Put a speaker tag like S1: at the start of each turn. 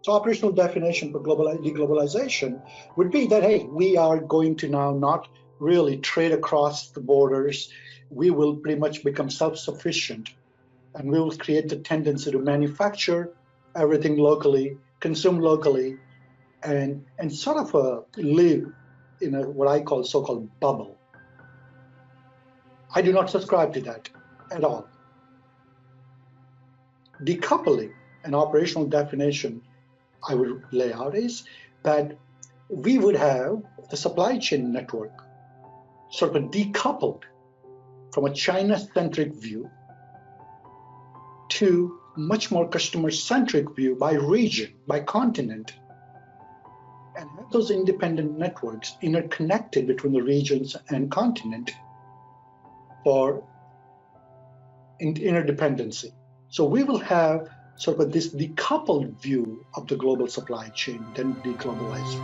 S1: So operational definition for deglobalization would be that, hey, we are going to now not really trade across the borders. We will pretty much become self-sufficient, and we will create the tendency to manufacture everything locally, consume locally, and sort of live in a what I call so-called bubble. I do not subscribe to that at all. Decoupling, an operational definition I would lay out, is that we would have the supply chain network sort of decoupled from a China-centric view to much more customer-centric view by region, by continent, and have those independent networks interconnected between the regions and continent for interdependency. So we will have sort of this decoupled view of the global supply chain, then deglobalized.